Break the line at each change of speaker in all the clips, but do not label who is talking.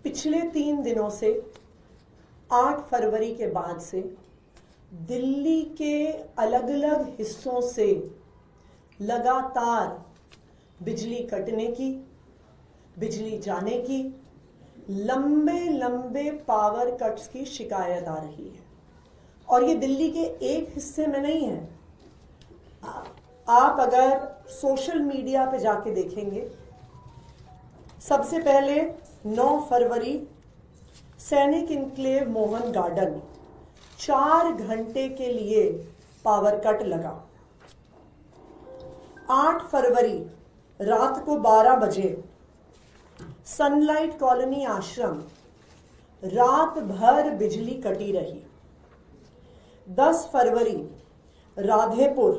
पिछले 3 दिनों से 8 फरवरी के बाद से दिल्ली के अलग अलग हिस्सों से लगातार बिजली कटने की, बिजली जाने की, लंबे लंबे पावर कट्स की शिकायत आ रही है। और ये दिल्ली के एक हिस्से में नहीं है। आप अगर सोशल मीडिया पे जाके देखेंगे, सबसे पहले 9 फरवरी सैनिक इनक्लेव मोहन गार्डन 4 घंटे के लिए पावर कट लगा। 8 फरवरी रात को 12 बजे सनलाइट कॉलोनी आश्रम रात भर बिजली कटी रही। 10 फरवरी राधेपुर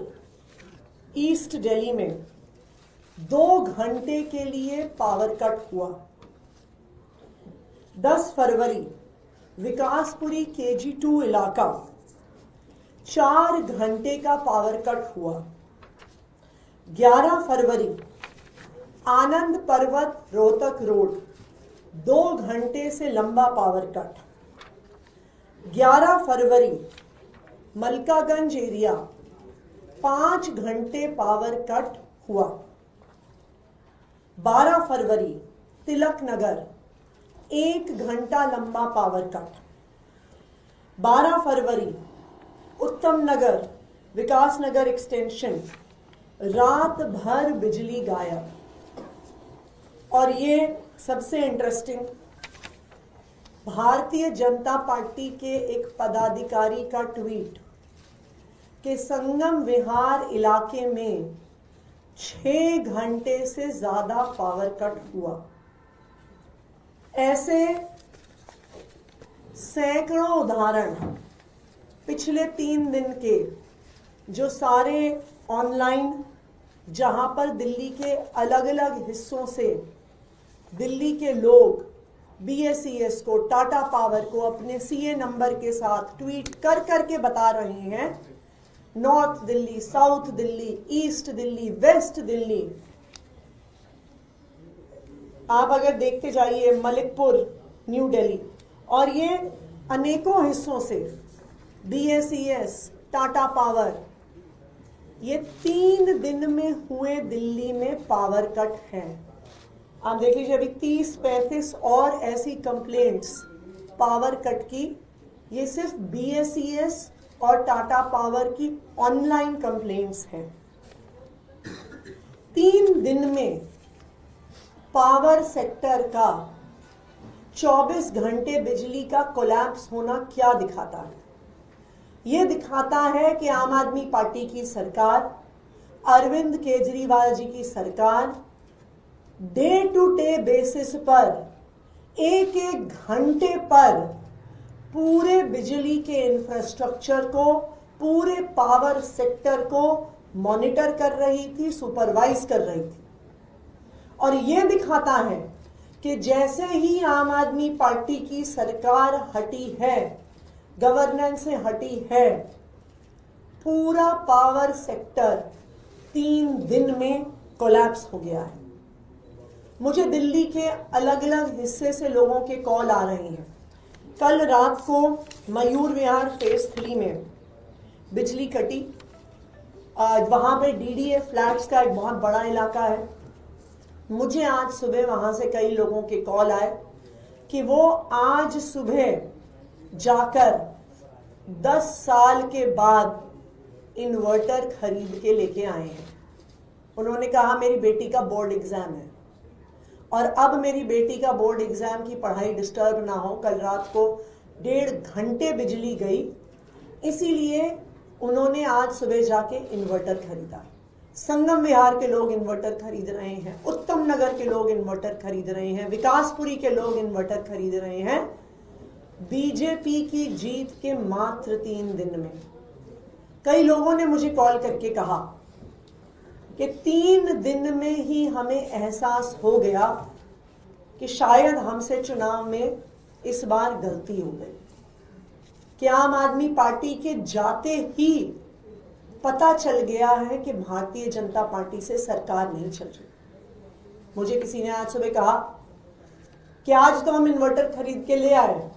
ईस्ट दिल्ली में 2 घंटे के लिए पावर कट हुआ। 10 फरवरी विकासपुरी KG2 इलाका 4 घंटे का पावर कट हुआ। 11 फरवरी आनंद पर्वत रोहतक रोड 2 घंटे से लंबा पावर कट। 11 फरवरी मलकागंज एरिया 5 घंटे पावर कट हुआ। 12 फरवरी तिलक नगर 1 घंटा लंबा पावर कट। 12 फरवरी उत्तम नगर विकास नगर एक्सटेंशन रात भर बिजली गायब। और ये सबसे इंटरेस्टिंग, भारतीय जनता पार्टी के एक पदाधिकारी का ट्वीट कि संगम विहार इलाके में 6 घंटे से ज्यादा पावर कट हुआ। ऐसे सैकड़ों उदाहरण पिछले 3 दिन के जो सारे ऑनलाइन, जहां पर दिल्ली के अलग अलग हिस्सों से दिल्ली के लोग BSES को, टाटा पावर को अपने CA नंबर के साथ ट्वीट कर करके बता रहे हैं, north Delhi, south Delhi, east Delhi, west Delhi. आप अगर देखते जाइए मलिकपुर, न्यू दिल्ली, और ये अनेकों हिस्सों से BSES, टाटा पावर, ये 3 दिन में हुए दिल्ली में पावर कट हैं। आप देख लीजिए, अभी 30-35 और ऐसी कंप्लेंट्स पावर कट की। ये सिर्फ BSES और टाटा पावर की ऑनलाइन कंप्लेंट्स हैं। 3 दिन में पावर सेक्टर का 24 घंटे बिजली का कोलैप्स होना क्या दिखाता है? ये दिखाता है कि आम आदमी पार्टी की सरकार, अरविंद केजरीवाल जी की सरकार डे टू डे बेसिस पर एक एक घंटे पर पूरे बिजली के इंफ्रास्ट्रक्चर को, पूरे पावर सेक्टर को मॉनिटर कर रही थी, सुपरवाइज कर रही थी। और यह दिखाता है कि जैसे ही आम आदमी पार्टी की सरकार हटी है, गवर्नेंस से हटी है, पूरा पावर सेक्टर 3 दिन में कोलैप्स हो गया है। मुझे दिल्ली के अलग अलग हिस्से से लोगों के कॉल आ रहे हैं। कल रात को मयूर विहार फेज 3 में बिजली कटी। वहां पे DDA फ्लैट्स का एक बहुत बड़ा इलाका है। मुझे आज सुबह वहां से कई लोगों के कॉल आए कि वो आज सुबह जाकर 10 साल के बाद इन्वर्टर खरीद के लेके आए हैं। उन्होंने कहा मेरी बेटी का बोर्ड एग्जाम है और अब मेरी बेटी का बोर्ड एग्जाम की पढ़ाई डिस्टर्ब ना हो। कल रात को 1.5 घंटे बिजली गई, इसीलिए उन्होंने आज सुबह जाके इन्वर्टर खरीदा। संगम विहार के लोग इन्वर्टर खरीद रहे हैं, उत्तम नगर के लोग इन्वर्टर खरीद रहे हैं, विकासपुरी के लोग इन्वर्टर खरीद रहे हैं। बीजेपी की जीत के मात्र 3 दिन में कई लोगों ने मुझे कॉल करके कहा कि 3 दिन में ही हमें एहसास हो गया कि शायद हमसे चुनाव में इस बार गलती हो गई कि आम आदमी पार्टी के जाते ही पता चल गया है कि भारतीय जनता पार्टी से सरकार नहीं चल रही। मुझे किसी ने आज सुबह कहा कि आज तो हम इन्वर्टर खरीद के ले आए,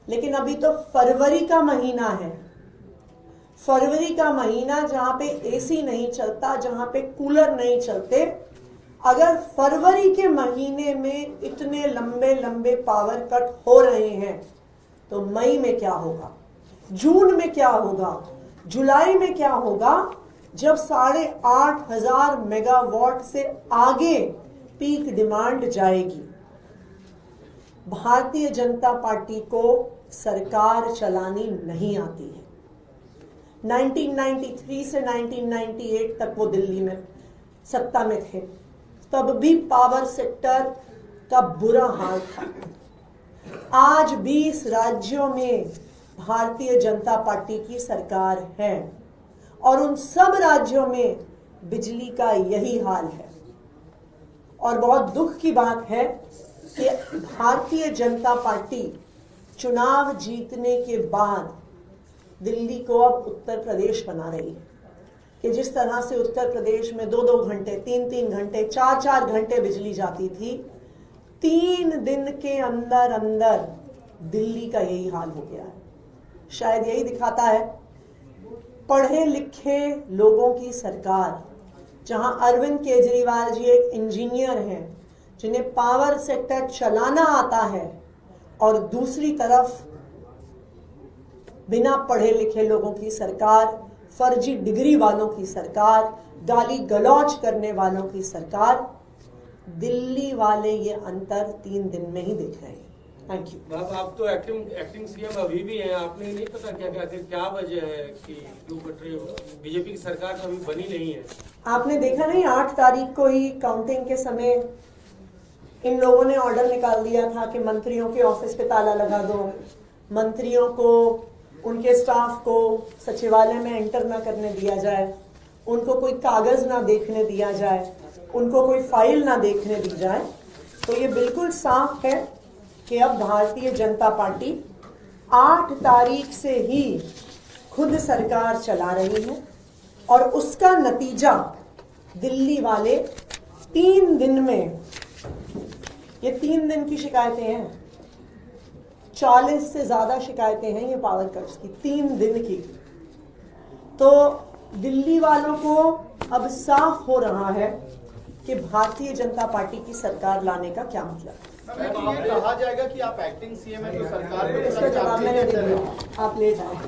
लेकिन अभी तो फरवरी का महीना है। फरवरी का महीना जहां पे एसी नहीं चलता, जहां पे कूलर नहीं चलते, अगर फरवरी के महीने में इतने लंबे लंबे पावर कट हो रहे हैं तो मई में क्या होगा, जून में क्या होगा, जुलाई में क्या होगा, जब 8,500 मेगावाट से आगे पीक डिमांड जाएगी। भारतीय जनता पार्टी को सरकार चलानी नहीं आती है। 1993 से 1998 तक वो दिल्ली में सत्ता में थे, तब भी पावर सेक्टर का बुरा हाल था। आज 20 राज्यों में भारतीय जनता पार्टी की सरकार है और उन सब राज्यों में बिजली का यही हाल है। और बहुत दुख की बात है कि भारतीय जनता पार्टी चुनाव जीतने के बाद दिल्ली को अब उत्तर प्रदेश बना रही है कि जिस तरह से उत्तर प्रदेश में 2-2 घंटे, 3-3 घंटे, 4-4 घंटे बिजली जाती थी, 3 दिन के अंदर अंदर दिल्ली का यही हाल हो गया है। शायद यही दिखाता है पढ़े लिखे लोगों की सरकार, जहां अरविंद केजरीवाल जी एक इंजीनियर हैं जिन्हें पावर सेक्टर चलाना आता है, और दूसरी तरफ बिना पढ़े लिखे लोगों की सरकार, फर्जी डिग्री वालों की सरकार, गाली गलौज करने वालों की सरकार। दिल्ली वाले ये अंतर 3 दिन में ही देख रहे हैं। Thank you.
आप तो एक्टिंग सीएम अभी भी हैं, आपने नहीं पता क्या वजह है कि क्यों कट रही हो? बीजेपी की सरकार तो अभी बनी नहीं है।
आपने देखा नहीं, 8 तारीख को ही काउंटिंग के समय इन लोगों ने ऑर्डर निकाल दिया था कि मंत्रियों के ऑफिस पे ताला लगा दो, मंत्रियों को, उनके स्टाफ को सचिवालय में एंटर ना करने दिया जाए, उनको कोई कागज ना देखने दिया जाए, उनको कोई फाइल ना देखने दी जाए। तो ये बिल्कुल साफ है कि अब भारतीय जनता पार्टी 8 तारीख से ही खुद सरकार चला रही है और उसका नतीजा दिल्ली वाले 3 दिन में, ये 3 दिन की शिकायतें हैं, 40 से ज्यादा शिकायतें हैं ये पावर कट्स की 3 दिन की। तो दिल्ली वालों को अब साफ हो रहा है कि भारतीय जनता पार्टी की सरकार लाने का क्या मतलब है।
कहा जाएगा कि आप एक्टिंग सीएम है तो सरकार
इसका जवाब मैंने दे दिया, आप ले जाएं।